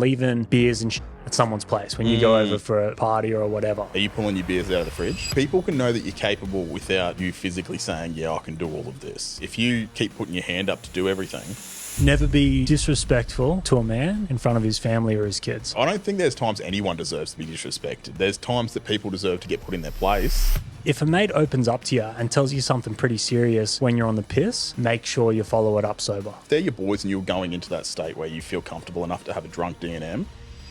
leaving beers and at someone's place when you go over for a party or whatever. Are you pulling your beers out of the fridge? People can know that you're capable without you physically saying, yeah, I can do all of this. If you keep putting your hand up to do everything. Never be disrespectful to a man in front of his family or his kids. I don't think there's times anyone deserves to be disrespected. There's times that people deserve to get put in their place. If a mate opens up to you and tells you something pretty serious when you're on the piss, make sure you follow it up sober. If they're your boys and you're going into that state where you feel comfortable enough to have a drunk D&M,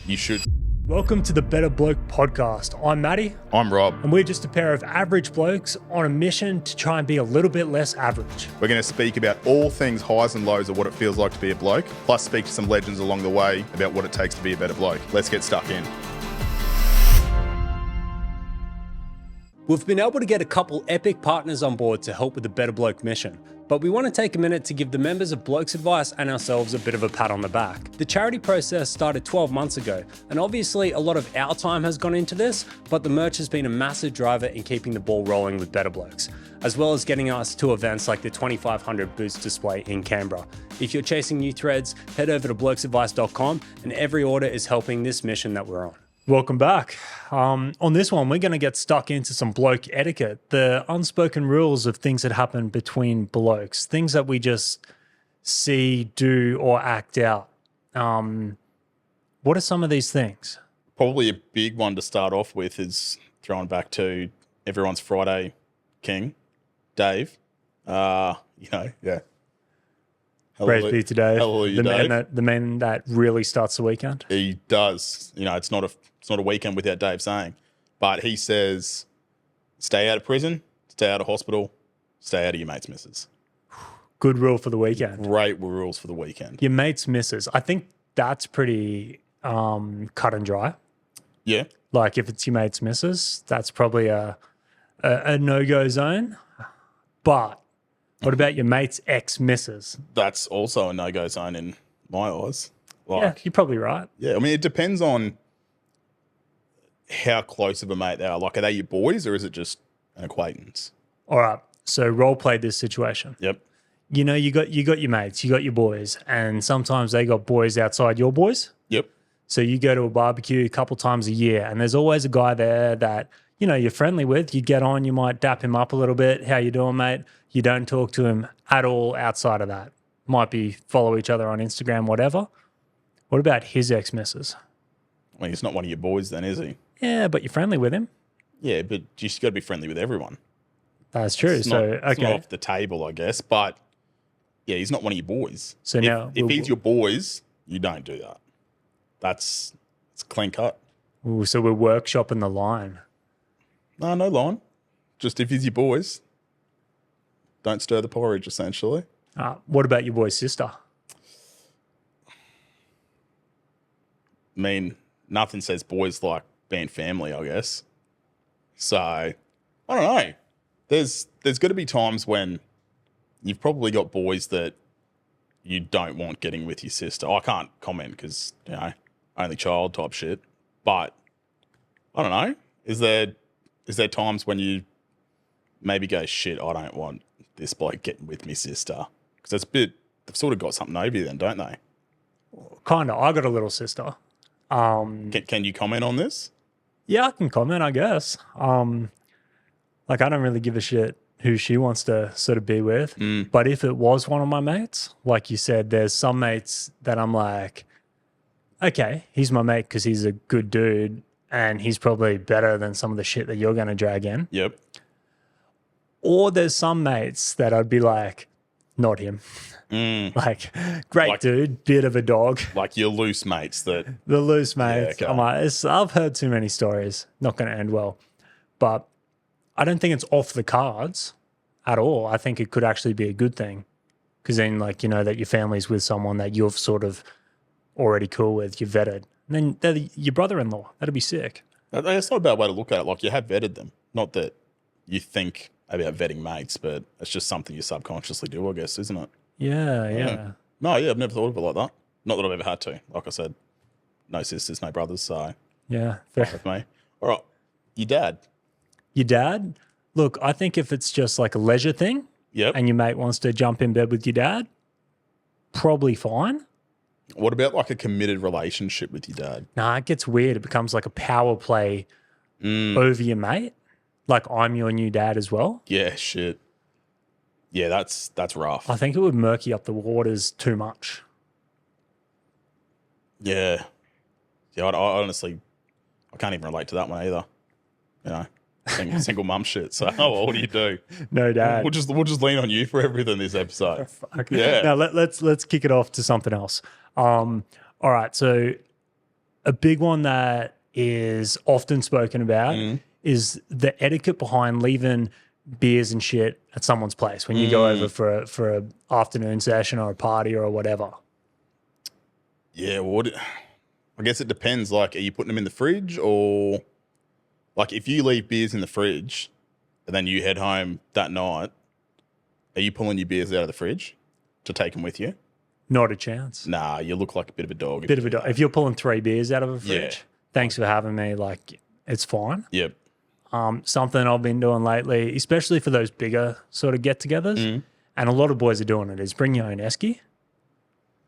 you should. Welcome to the Better Bloke podcast. I'm Matty. I'm Rob. And we're just a pair of average blokes on a mission to try and be a little bit less average. We're going to speak about all things highs and lows of what it feels like to be a bloke, plus speak to some legends along the way about what it takes to be a better bloke. Let's get stuck in. We've been able to get a couple epic partners on board to help with the Better Bloke mission, but we want to take a minute to give the members of Blokes Advice and ourselves a bit of a pat on the back. The charity process started 12 months ago, and obviously a lot of our time has gone into this, but the merch has been a massive driver in keeping the ball rolling with Better Blokes, as well as getting us to events like the 2500 Boots display in Canberra. If you're chasing new threads, head over to blokesadvice.com, and every order is helping this mission that we're on. Welcome back. On this one, we're going to get stuck into some bloke etiquette, the unspoken rules of things that happen between blokes, things that we just see, do, or act out. What are some of these things? Probably a big one to start off with is throwing back to everyone's Friday king, Dave. Yeah. Praise be to Dave. Hallelujah, Dave. The man that really starts the weekend. He does. It's not a weekend without Dave saying. But he says, stay out of prison, stay out of hospital, stay out of your mate's missus. Good rule for the weekend. Great rules for the weekend. Your mate's missus. I think that's pretty cut and dry. Yeah. Like if it's your mate's missus, that's probably a no-go zone. But what about your mate's ex-missus? That's also a no-go zone in my eyes. Yeah, you're probably right. Yeah, I mean, it depends on how close of a mate they are. Like, are they your boys or is it just an acquaintance? All right, so role play this situation. Yep. You got your mates, you got your boys, and sometimes they got boys outside your boys. Yep. So you go to a barbecue a couple times a year, and there's always a guy there that you're friendly with. You get on, you might dap him up a little bit. How you doing, mate? You don't talk to him at all outside of that. Might be follow each other on Instagram, whatever. What about his ex-missus? Well, he's not one of your boys then, is he? Yeah, but you're friendly with him. Yeah, but you just got to be friendly with everyone. That's true. It's not off the table, I guess. But yeah, he's not one of your boys. So if he's your boys, you don't do that. It's clean cut. Ooh, so we're workshopping the line. No line. Just if he's your boys, don't stir the porridge, essentially. What about your boy's sister? I mean, nothing says boys like being family, I guess. So, I don't know. There's got to be times when you've probably got boys that you don't want getting with your sister. I can't comment because, only child type shit. But, I don't know. Is there times when you maybe go, shit, I don't want this bloke getting with me sister? Because they've sort of got something over you then, don't they? Kind of. I got a little sister. Can you comment on this? Yeah, I can comment, I guess. I don't really give a shit who she wants to sort of be with. But if it was one of my mates, like you said, there's some mates that I'm like, okay, he's my mate because he's a good dude and he's probably better than some of the shit that you're going to drag in. Yep. Or there's some mates that I'd be like, not him. Like, great dude, bit of a dog. Like your loose mates that... The loose mates. Yeah, okay. I'm like, I've heard too many stories. Not going to end well. But I don't think it's off the cards at all. I think it could actually be a good thing. Because then, that your family's with someone that you've sort of already cool with, you've vetted. And then they're your brother-in-law. That'd be sick. That's not a bad way to look at it. Like, you have vetted them. Not that you think about vetting mates, but it's just something you subconsciously do, I guess, isn't it? Yeah. No, I've never thought of it like that. Not that I've ever had to. Like I said, no sisters, no brothers, so Yeah, fair. with me. All right, your dad. Your dad? Look, I think if it's just like a leisure thing Yep. and your mate wants to jump in bed with your dad, probably fine. What about like a committed relationship with your dad? Nah, it gets weird. It becomes like a power play over your mate. Like I'm your new dad as well. Yeah, shit. Yeah, that's rough. I think it would murky up the waters too much. Yeah. Yeah, I honestly, I can't even relate to that one either. You know, single mum shit. So, what do you do? No dad. We'll just lean on you for everything this episode. Fuck. Yeah. Now let's kick it off to something else. All right. So a big one that is often spoken about is the etiquette behind leaving beers and shit at someone's place when you go over for a afternoon session or a party or whatever. Yeah, well, I guess it depends. Like, are you putting them in the fridge, or like if you leave beers in the fridge and then you head home that night, are you pulling your beers out of the fridge to take them with you? Not a chance. Nah, you look like a bit of a dog. Bit of a dog. If you're pulling 3 beers out of a fridge, Yeah. thanks for having me. Like, it's fine. Yep. Something I've been doing lately, especially for those bigger sort of get-togethers, and a lot of boys are doing it, is bring your own esky.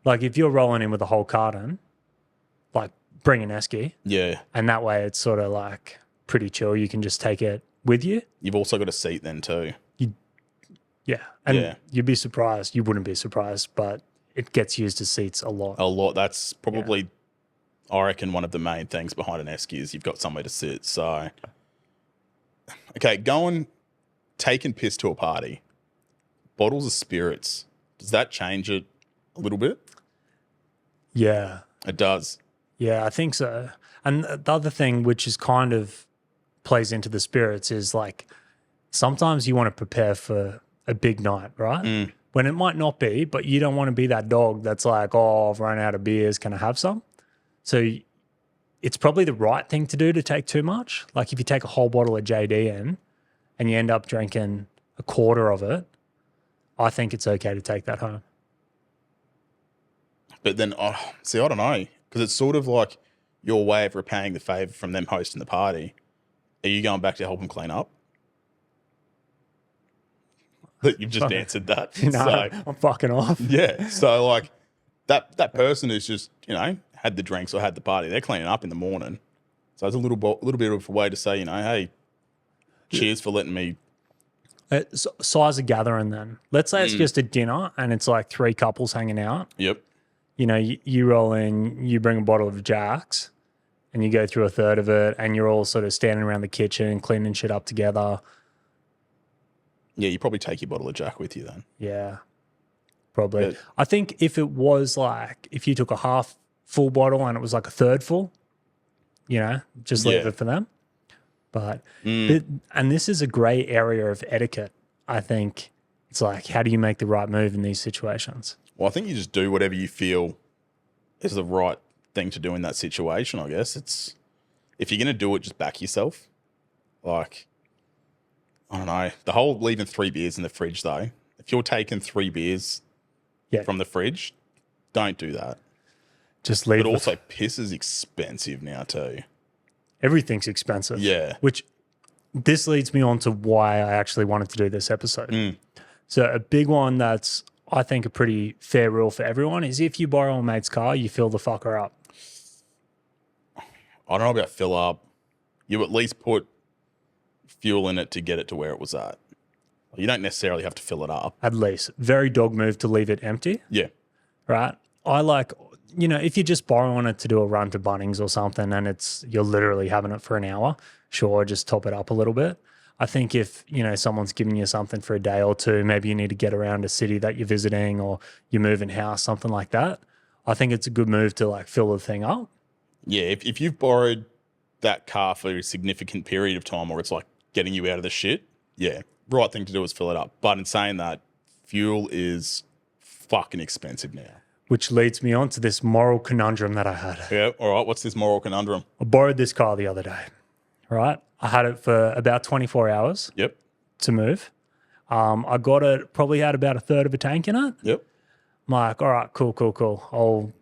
Like, if you're rolling in with a whole carton, like, bring an esky. Yeah. And that way it's sort of like pretty chill. You can just take it with you. You've also got a seat then too. Yeah. And Yeah. you'd be surprised. You wouldn't be surprised, but it gets used as seats a lot. A lot. That's probably, I reckon, one of the main things behind an esky is you've got somewhere to sit. So, okay, taking piss to a party, bottles of spirits, does that change it a little bit? Yeah. It does. Yeah, I think so. And the other thing, which is kind of plays into the spirits, is like sometimes you want to prepare for a big night, right? When it might not be, but you don't want to be that dog that's like, oh, I've run out of beers. Can I have some? So it's probably the right thing to do to take too much. Like if you take a whole bottle of JD in and you end up drinking a quarter of it, I think it's okay to take that home. But then, I don't know, because it's sort of like your way of repaying the favour from them hosting the party. Are you going back to help them clean up? But you've just answered that. No, So, I'm fucking off. yeah. So, like, that person who's just, had the drinks or had the party, they're cleaning up in the morning. So it's a little bit of a way to say, hey, cheers for letting me. Size of gathering then. Let's say it's just a dinner and it's like 3 couples hanging out. Yep. You roll in, you bring a bottle of Jack's and you go through a third of it and you're all sort of standing around the kitchen, cleaning shit up together. Yeah, you probably take your bottle of Jack with you then. Yeah, probably. But- I think if it was like, if you took a half full bottle and it was like a third full, just leave Yeah. it for them. But, and this is a gray area of etiquette. I think it's like, how do you make the right move in these situations? Well, I think you just do whatever you feel is the right thing to do in that situation, I guess. It's if you're going to do it, just back yourself. Like, I don't know. The whole leaving 3 beers in the fridge, though, if you're taking 3 beers from the fridge, don't do that. Just leave But it. also, piss is expensive now, too. Everything's expensive. Yeah. Which this leads me on to why I actually wanted to do this episode. So a big one that's, I think, a pretty fair rule for everyone is if you borrow a mate's car, you fill the fucker up. I don't know about fill up. You at least put fuel in it to get it to where it was at. You don't necessarily have to fill it up. At least. Very dog move to leave it empty, Yeah. right? I like, if you're just borrowing it to do a run to Bunnings or something and you're literally having it for an hour, sure, just top it up a little bit. I think if, someone's giving you something for a day or two, maybe you need to get around a city that you're visiting or you're moving house, something like that. I think it's a good move to like fill the thing up. Yeah, if you've borrowed that car for a significant period of time or it's like getting you out of the shit, yeah, right thing to do is fill it up. But in saying that, fuel is fucking expensive now. Which leads me on to this moral conundrum that I had. Yeah, all right, what's this moral conundrum? I borrowed this car the other day, right? I had it for about 24 hours Yep, to move. I got it, probably had about a third of a tank in it. yep. I'm like, all right, cool. I'll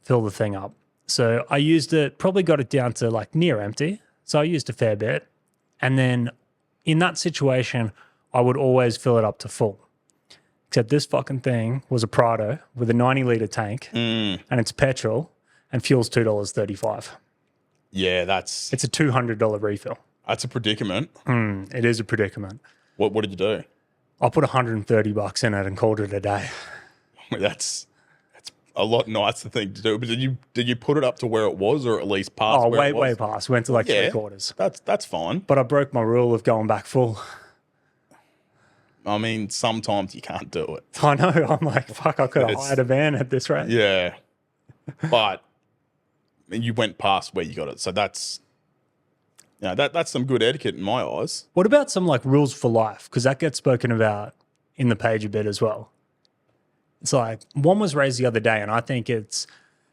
fill the thing up. So I used it, probably got it down to like near empty. So I used a fair bit. And then in that situation, I would always fill it up to full. except this fucking thing was a Prado with a 90-litre tank and it's petrol and fuel's $2.35. Yeah, It's a $200 refill. that's a predicament. It is a predicament. What did you do? I put $130 in it and called it a day. That's a lot nicer thing to do. But did you put it up to where it was, or at least past? Oh, where it was? way past. Went to like 3/4. That's fine. But I broke my rule of going back full. I mean, sometimes you can't do it. I know. I'm like, fuck, I could have hired a van at this rate. Yeah, but you went past where you got it, so that's that's some good etiquette in my eyes. What about some like rules for life? Because that gets spoken about in the page a bit as well. It's like one was raised the other day, and I think it's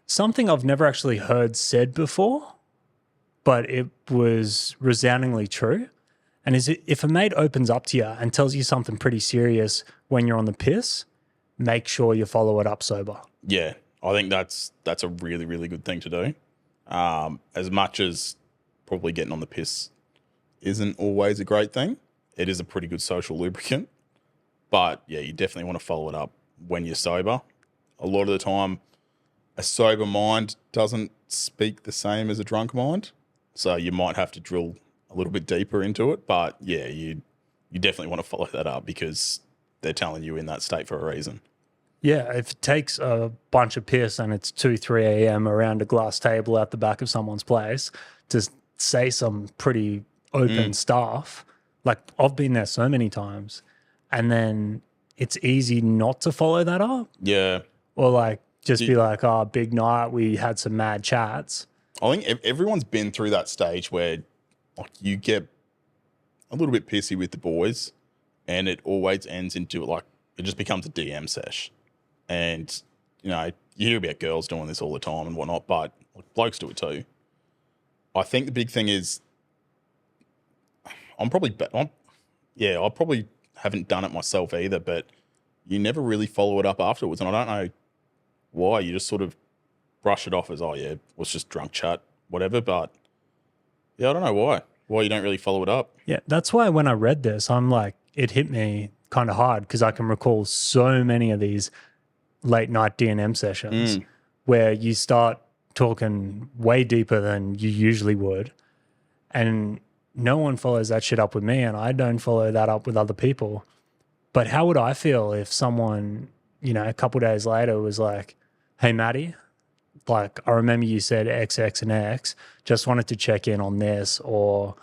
something I've never actually heard said before, but it was resoundingly true. And is it, if a mate opens up to you and tells you something pretty serious when you're on the piss, make sure you follow it up sober. Yeah, I think that's a really, really good thing to do. As much as probably getting on the piss isn't always a great thing, it is a pretty good social lubricant. But yeah, you definitely want to follow it up when you're sober. A lot of the time, a sober mind doesn't speak the same as a drunk mind. So you might have to drill a little bit deeper into it. But yeah, you definitely want to follow that up because they're telling you in that state for a reason. Yeah, if it takes a bunch of piss and it's 2, 3 a.m. around a glass table out the back of someone's place to say some pretty open stuff, like I've been there so many times, and then it's easy not to follow that up. Yeah. Or like just be like, oh, big night, we had some mad chats. I think everyone's been through that stage where like you get a little bit pissy with the boys and it always ends into like, it just becomes a DM sesh. And, you hear about girls doing this all the time and whatnot, but like, blokes do it too. I think the big thing is I probably haven't done it myself either, but you never really follow it up afterwards. And I don't know why. You just sort of brush it off as, oh, yeah, it was just drunk chat, whatever. But, yeah, I don't know why you don't really follow it up. Yeah, that's why when I read this, I'm like, it hit me kind of hard because I can recall so many of these late night D&M sessions where you start talking way deeper than you usually would. And no one follows that shit up with me, and I don't follow that up with other people. But how would I feel if someone, a couple of days later was like, hey, Matty, like I remember you said X, X, and X, just wanted to check in on this, or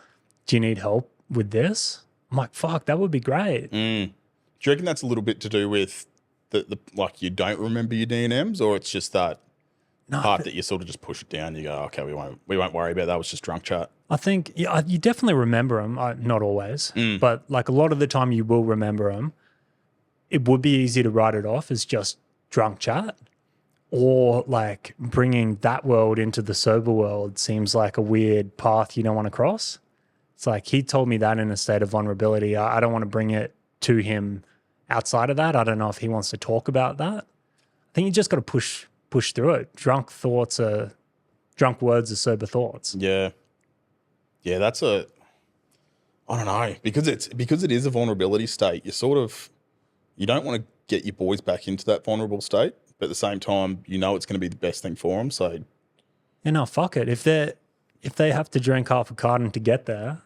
do you need help with this? I'm like, fuck, that would be great. Do you reckon that's a little bit to do with the like you don't remember your D&Ms, or it's just that part that you sort of just push it down, you go, okay, we won't worry about that, it was just drunk chat? I think you definitely remember them. Not always, but like a lot of the time you will remember them. It would be easy to write it off as just drunk chat, or like bringing that world into the sober world seems like a weird path you don't want to cross. It's like he told me that in a state of vulnerability. I don't want to bring it to him outside of that. I don't know if he wants to talk about that. I think you just got to push through it. Drunk words are sober thoughts. Yeah. Yeah, I don't know, because it is a vulnerability state. You don't want to get your boys back into that vulnerable state, but at the same time, it's going to be the best thing for them. So, fuck it. If they have to drink half a carton to get there,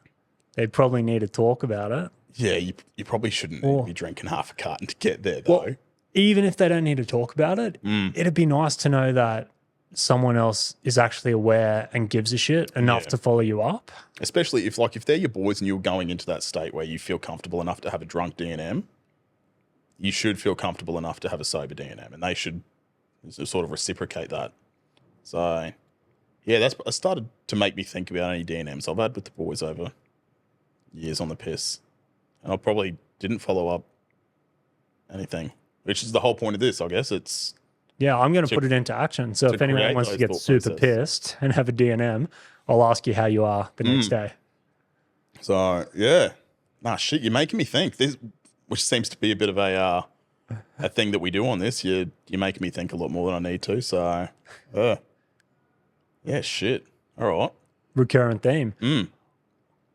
they'd probably need to talk about it. Yeah, you probably shouldn't be drinking half a carton to get there, though. Well, even if they don't need to talk about it, it'd be nice to know that someone else is actually aware and gives a shit enough to follow you up. Especially if they're your boys and you're going into that state where you feel comfortable enough to have a drunk D&M, you should feel comfortable enough to have a sober D&M, and they should sort of reciprocate that. So, yeah, that's started to make me think about any D&Ms I've had with the boys over years on the piss. And I probably didn't follow up anything, which is the whole point of this, I guess. I'm going to put it into action. So if anyone wants to get super pissed and have a D&M, I'll ask you how you are the next day. So, yeah. Nah, shit, you're making me think. This, which seems to be a bit of a thing that we do on this. You're making me think a lot more than I need to. So, yeah, shit. All right. Recurrent theme.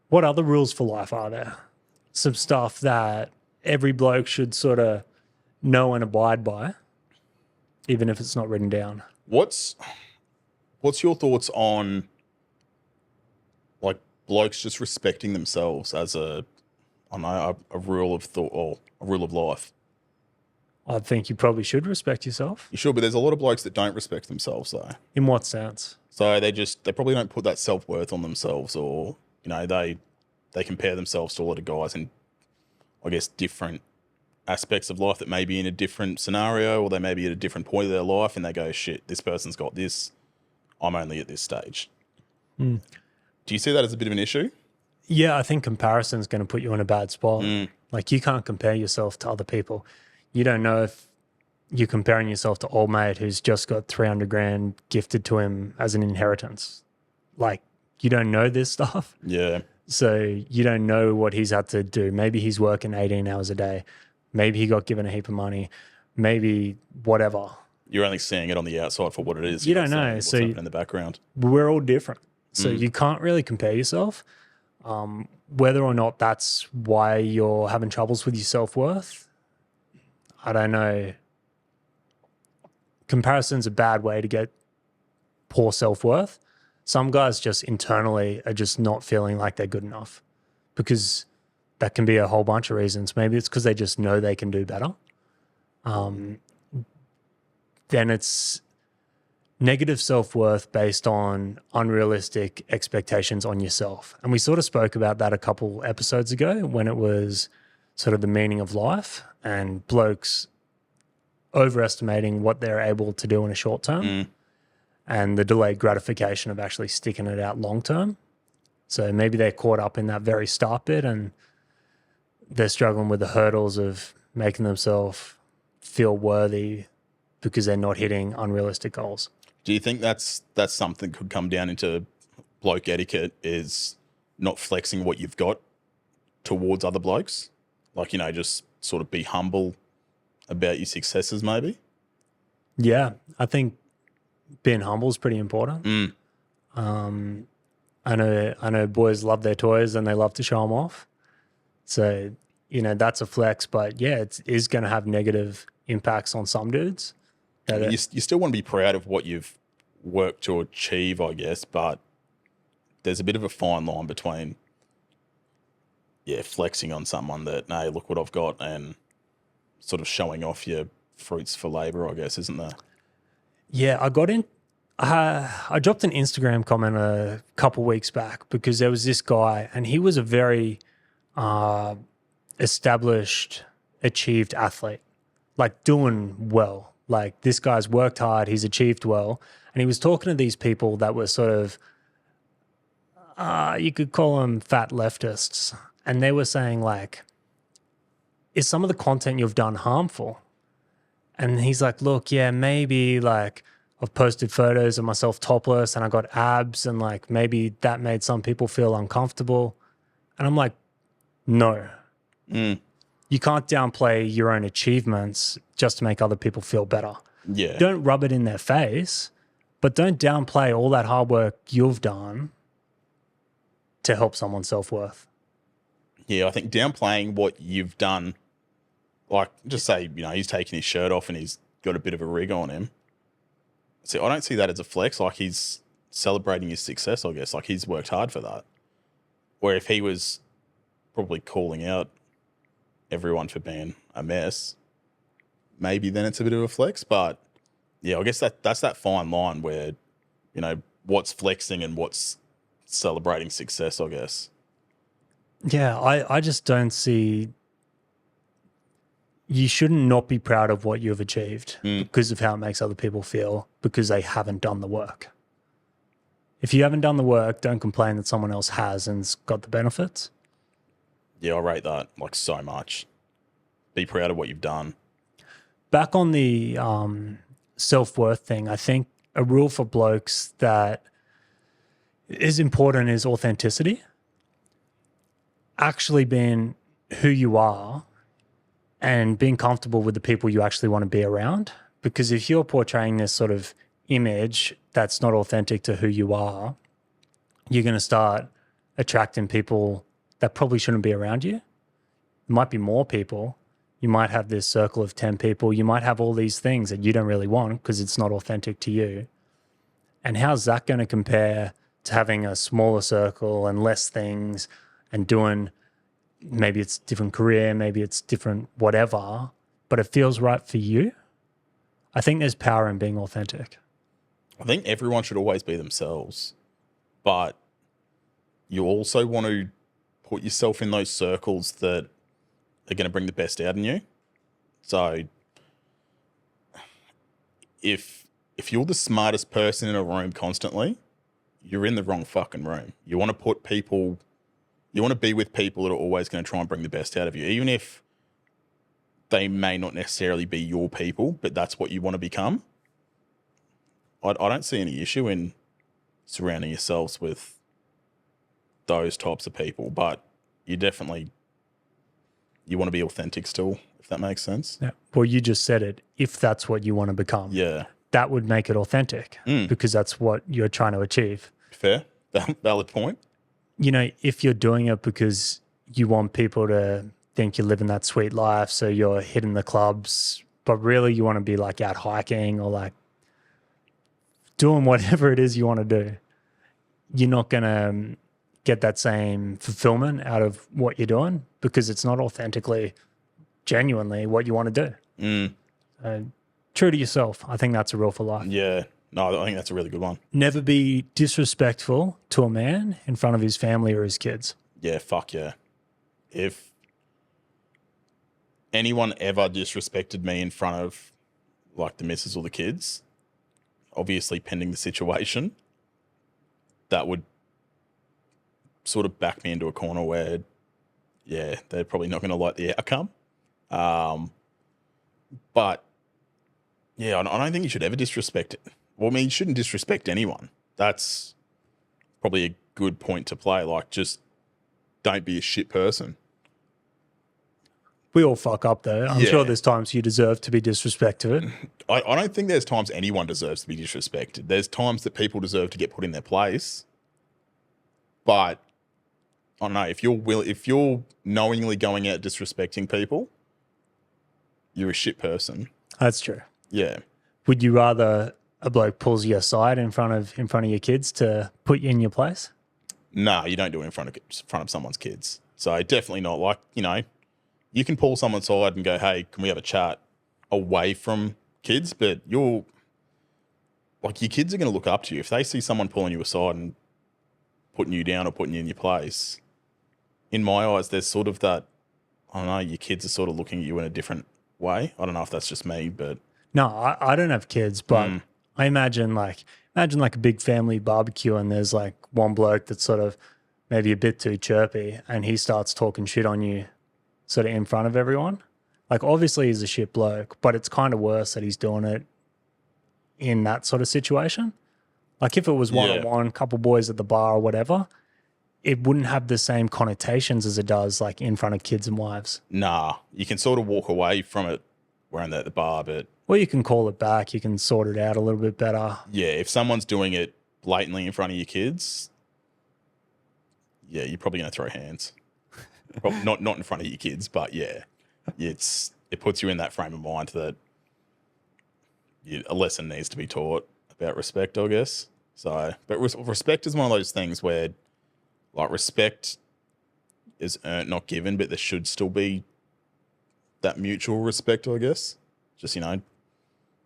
What other rules for life are there? Some stuff that every bloke should sort of know and abide by, even if it's not written down. What's your thoughts on like blokes just respecting themselves as a rule of thought or a rule of life? I think you probably should respect yourself. You should, but there's a lot of blokes that don't respect themselves though. In what sense? So they probably don't put that self-worth on themselves, or they compare themselves to a lot of guys in, I guess, different aspects of life that may be in a different scenario, or they may be at a different point of their life, and they go, shit, this person's got this, I'm only at this stage. Do you see that as a bit of an issue? Yeah, I think comparison's going to put you in a bad spot. Like, you can't compare yourself to other people. You don't know if you're comparing yourself to old mate who's just got 300 grand gifted to him as an inheritance. Like, you don't know this stuff. Yeah. So you don't know what he's had to do. Maybe he's working 18 hours a day. Maybe he got given a heap of money. Maybe whatever. You're only seeing it on the outside for what it is. You don't know. What's So happening in the background. We're all different. So you can't really compare yourself. Whether or not that's why you're having troubles with your self-worth, I don't know. Comparison's a bad way to get poor self-worth. Some guys just internally are just not feeling like they're good enough, because that can be a whole bunch of reasons. Maybe it's because they just know they can do better. Then it's negative self-worth based on unrealistic expectations on yourself. And we sort of spoke about that a couple episodes ago when it was sort of the meaning of life and blokes overestimating what they're able to do in a short term and the delayed gratification of actually sticking it out long term. So maybe they're caught up in that very start bit and they're struggling with the hurdles of making themselves feel worthy because they're not hitting unrealistic goals. Do you think that's something that could come down into bloke etiquette, is not flexing what you've got towards other blokes? Like, just sort of be humble about your successes maybe? Yeah, I think being humble is pretty important. I know boys love their toys and they love to show them off. So, that's a flex, but yeah, it is going to have negative impacts on some dudes. You still want to be proud of what you've worked to achieve, I guess, but there's a bit of a fine line between, flexing on someone that, hey, look what I've got, and sort of showing off your fruits for labour, I guess, isn't there? Yeah, I dropped an Instagram comment a couple weeks back because there was this guy and he was a very established, achieved athlete, like doing well. Like, this guy's worked hard, he's achieved well. And he was talking to these people that were sort of, you could call them fat leftists. And they were saying, like, is some of the content you've done harmful? And he's like, look, yeah, maybe, like, I've posted photos of myself topless and I got abs and, like, maybe that made some people feel uncomfortable. And I'm like, no. You can't downplay your own achievements just to make other people feel better. Yeah. Don't rub it in their face, but don't downplay all that hard work you've done to help someone's self-worth. Yeah, I think downplaying what you've done, like, just say, he's taking his shirt off and he's got a bit of a rig on him. See, I don't see that as a flex. Like, he's celebrating his success, I guess. Like, he's worked hard for that. Where if he was probably calling out everyone for being a mess, maybe then it's a bit of a flex. But yeah, I guess that's that fine line where, what's flexing and what's celebrating success, I guess. Yeah, I just don't see, you shouldn't not be proud of what you've achieved because of how it makes other people feel because they haven't done the work. If you haven't done the work, don't complain that someone else has and's got the benefits. Yeah, I rate that like so much. Be proud of what you've done. Back on the self-worth thing, I think a rule for blokes that is important is authenticity. Actually being who you are and being comfortable with the people you actually want to be around. Because if you're portraying this sort of image that's not authentic to who you are, you're going to start attracting people that probably shouldn't be around you. There might be more people, You might have this circle of 10 people. You might have all these things that you don't really want because it's not authentic to you. And how's that going to compare to having a smaller circle and less things and doing, maybe it's different career, maybe it's different whatever, but it feels right for you? I think there's power in being authentic. I think everyone should always be themselves, but you also want to put yourself in those circles that are going to bring the best out in you. So if you're the smartest person in a room constantly, you're in the wrong fucking room. You want to be with people that are always going to try and bring the best out of you, even if they may not necessarily be your people, but that's what you want to become. I don't see any issue in surrounding yourselves with those types of people, but you want to be authentic still, if that makes sense. Yeah. Well, you just said it. If that's what you want to become, Yeah. that would make it authentic because that's what you're trying to achieve. Fair. Valid point. You know, if you're doing it because you want people to think you're living that sweet life, so you're hitting the clubs, but really you want to be like out hiking or like doing whatever it is you want to do, you're not going to get that same fulfillment out of what you're doing because it's not authentically, genuinely what you want to do. True to yourself. I think that's a rule for life. Yeah. No, I think that's a really good one. Never be disrespectful to a man in front of his family or his kids. Yeah, fuck yeah. If anyone ever disrespected me in front of like the missus or the kids, obviously pending the situation, that would sort of back me into a corner where, yeah, they're probably not going to like the outcome. But yeah, I don't think you should ever disrespect it. Well, I mean, you shouldn't disrespect anyone. That's probably a good point to play. Like, just don't be a shit person. We all fuck up though. I'm sure there's times you deserve to be disrespected. I don't think there's times anyone deserves to be disrespected. There's times that people deserve to get put in their place. But I don't know, if you're knowingly going out disrespecting people, you're a shit person. That's true. Yeah. Would you rather a bloke pulls you aside in front of your kids to put you in your place? No, you don't do it in front of someone's kids. So definitely not. Like, you know, you can pull someone aside and go, hey, can we have a chat away from kids? But your kids are going to look up to you. If they see someone pulling you aside and putting you down or putting you in your place, in my eyes, there's sort of that, I don't know, your kids are sort of looking at you in a different way. I don't know if that's just me, but... No, I don't have kids, but I imagine like a big family barbecue and there's like one bloke that's sort of maybe a bit too chirpy and he starts talking shit on you sort of in front of everyone. Like, obviously he's a shit bloke, but it's kind of worse that he's doing it in that sort of situation. Like, if it was one-on-one, couple boys at the bar or whatever, it wouldn't have the same connotations as it does like in front of kids and wives. Nah, you can sort of walk away from it wearing that at the bar, but... Well, you can call it back. You can sort it out a little bit better. Yeah, if someone's doing it blatantly in front of your kids, yeah, you're probably going to throw hands. Probably not in front of your kids, but yeah, it puts you in that frame of mind that a lesson needs to be taught about respect, I guess. So, but respect is one of those things where, like, respect is earned, not given, but there should still be that mutual respect, I guess. Just, you know,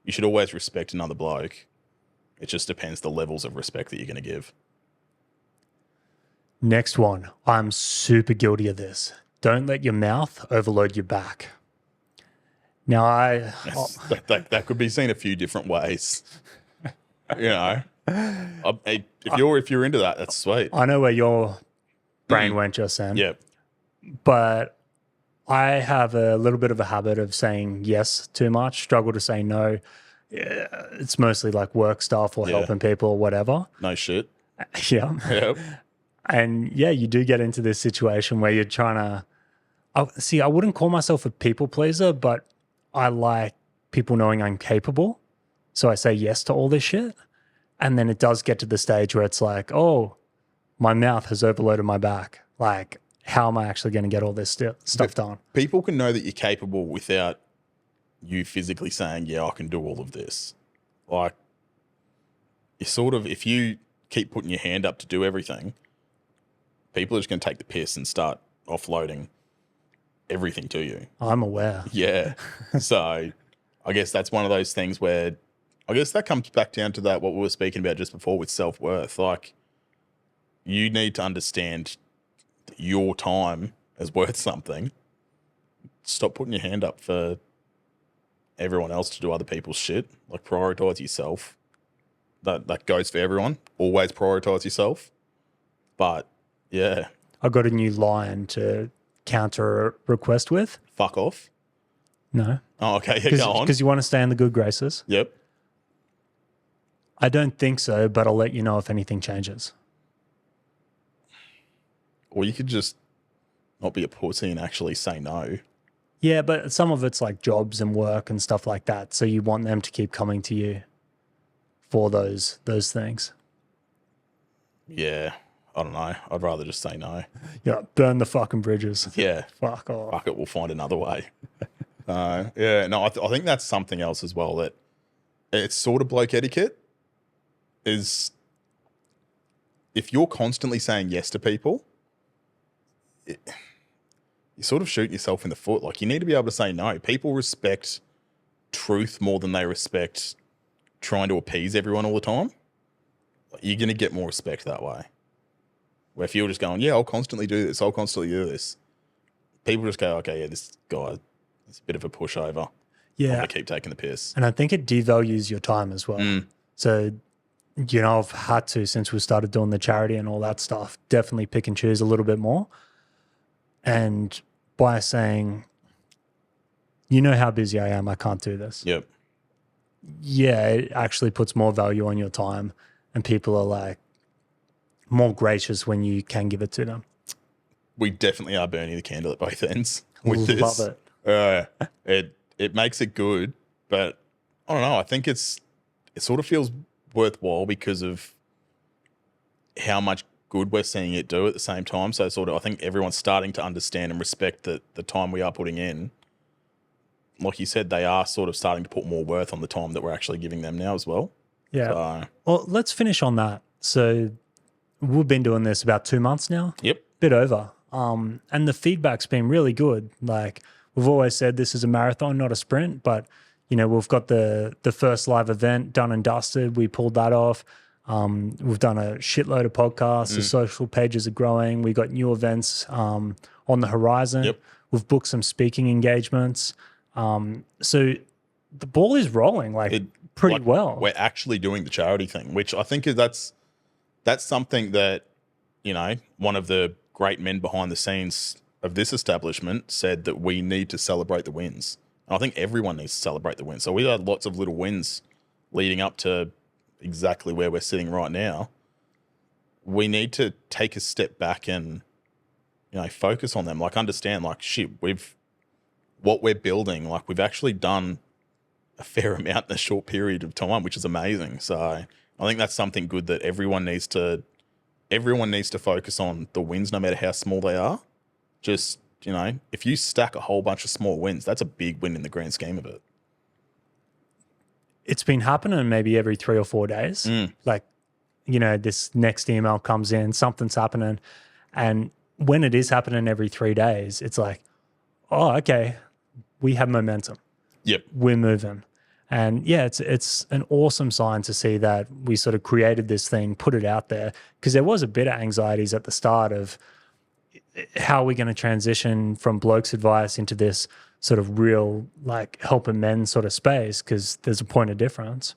you should always respect another bloke. It just depends the levels of respect that you're going to give. Next one. I'm super guilty of this. Don't let your mouth overload your back. Now, that could be seen a few different ways. You know, if you're into that, that's sweet. I know where your brain went just then. Yeah. But I have a little bit of a habit of saying yes too much, struggle to say no. It's mostly like work stuff or helping people or whatever. No shit. Yeah. Yep. And yeah, you do get into this situation where you're trying to, I wouldn't call myself a people pleaser, but I like people knowing I'm capable. So I say yes to all this shit. And then it does get to the stage where it's like, oh, my mouth has overloaded my back. Like, how am I actually going to get all this stuff done? People can know that you're capable without you physically saying, yeah, I can do all of this. Like, you sort of, if you keep putting your hand up to do everything, people are just going to take the piss and start offloading everything to you. I'm aware. Yeah. So I guess that's one of those things where I guess that comes back down to that, what we were speaking about just before with self-worth. Like, you need to understand that your time is worth something. Stop putting your hand up for everyone else to do other people's shit. Like, prioritize yourself. That goes for everyone. Always prioritize yourself. But yeah. I got a new line to counter a request with. Fuck off. No. Oh, okay. Yeah, go on. Because you want to stay in the good graces. Yep. I don't think so, but I'll let you know if anything changes. Or you could just not be a pussy and actually say no. Yeah, but some of it's like jobs and work and stuff like that. So you want them to keep coming to you for those things. Yeah. I don't know. I'd rather just say no. Yeah, burn the fucking bridges. Yeah. Fuck off. Fuck it, we'll find another way. Yeah, no, I think that's something else as well, that it's sort of bloke etiquette is if you're constantly saying yes to people, you're sort of shooting yourself in the foot. Like, you need to be able to say no. People respect truth more than they respect trying to appease everyone all the time. You're going to get more respect that way. Where if you're just going, yeah, I'll constantly do this, I'll constantly do this, people just go, okay, yeah, this guy is a bit of a pushover. Yeah. I'm going to keep taking the piss. And I think it devalues your time as well. So, you know, I've had to, since we started doing the charity and all that stuff, definitely pick and choose a little bit more. And by saying, you know how busy I am, I can't do this. Yep. Yeah, it actually puts more value on your time, and people are like more gracious when you can give it to them. We definitely are burning the candle at both ends with Love this. it. It makes it good, but I don't know. I think it sort of feels worthwhile because of how much good we're seeing it do at the same time. So sort of, I think everyone's starting to understand and respect the time we are putting in. Like you said, they are sort of starting to put more worth on the time that we're actually giving them now as well. Yeah. So, well, let's finish on that. So we've been doing this about 2 months now. yep. Bit over. And the feedback's been really good. Like, we've always said this is a marathon, not a sprint, but you know, we've got the first live event done and dusted. We pulled that off. We've done a shitload of podcasts. The social pages are growing. We got new events on the horizon. Yep. We've booked some speaking engagements. So the ball is rolling pretty well. We're actually doing the charity thing, which I think that's something that, you know, one of the great men behind the scenes of this establishment said that we need to celebrate the wins. And I think everyone needs to celebrate the wins. So we had lots of little wins leading up to exactly where we're sitting right now. We need to take a step back and, you know, focus on them. Like, understand, like, shit, what we're building, like, we've actually done a fair amount in a short period of time, which is amazing. So I think that's something good that everyone needs to focus on the wins, no matter how small they are. Just, you know, if you stack a whole bunch of small wins, that's a big win in the grand scheme of it. It's been happening maybe every 3 or 4 days. Like, you know, this next email comes in, something's happening. And when it is happening every 3 days, it's like, oh, okay, we have momentum. Yep. We're moving. And yeah, it's an awesome sign to see that we sort of created this thing, put it out there, because there was a bit of anxieties at the start of how are we going to transition from Bloke's advice into this sort of real, like, helping men sort of space, because there's a point of difference.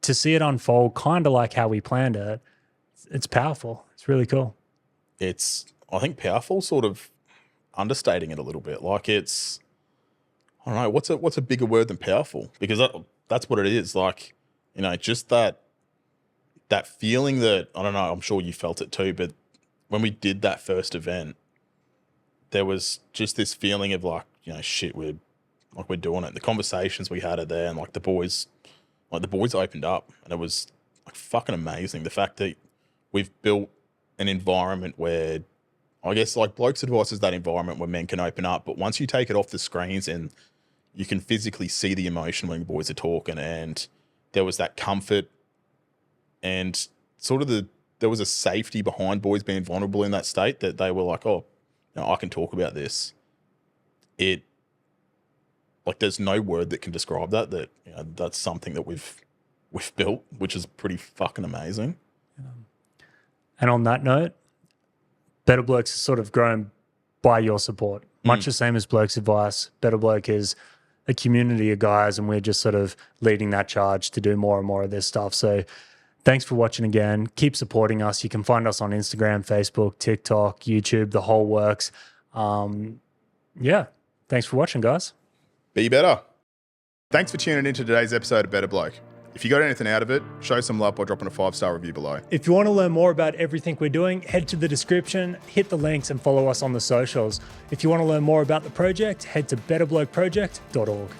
To see it unfold kind of like how we planned it, it's powerful. It's really cool. It's, I think, powerful, sort of understating it a little bit. Like, it's, I don't know, what's a bigger word than powerful? Because that's what it is. Like, you know, just that feeling that, I don't know, I'm sure you felt it too, but when we did that first event, there was just this feeling of like, you know, shit, we're doing it. The conversations we had there, and the boys opened up, and it was like fucking amazing. The fact that we've built an environment where I guess like Blokes Advice is that environment where men can open up, but once you take it off the screens and you can physically see the emotion when boys are talking, and there was that comfort and sort of there was a safety behind boys being vulnerable in that state, that they were like, oh, I can talk about this. Like there's no word that can describe that that's something that we've built, which is pretty fucking amazing. And on that note, Better Blokes has sort of grown by your support. Much the same as Blokes Advice. Better Bloke is a community of guys, and we're just sort of leading that charge to do more and more of this stuff. So thanks for watching again. Keep supporting us. You can find us on Instagram, Facebook, TikTok, YouTube, the whole works. Yeah. Thanks for watching, guys. Be better. Thanks for tuning into today's episode of Better Bloke. If you got anything out of it, show some love by dropping a 5-star review below. If you want to learn more about everything we're doing, head to the description, hit the links, and follow us on the socials. If you want to learn more about the project, head to betterblokeproject.org.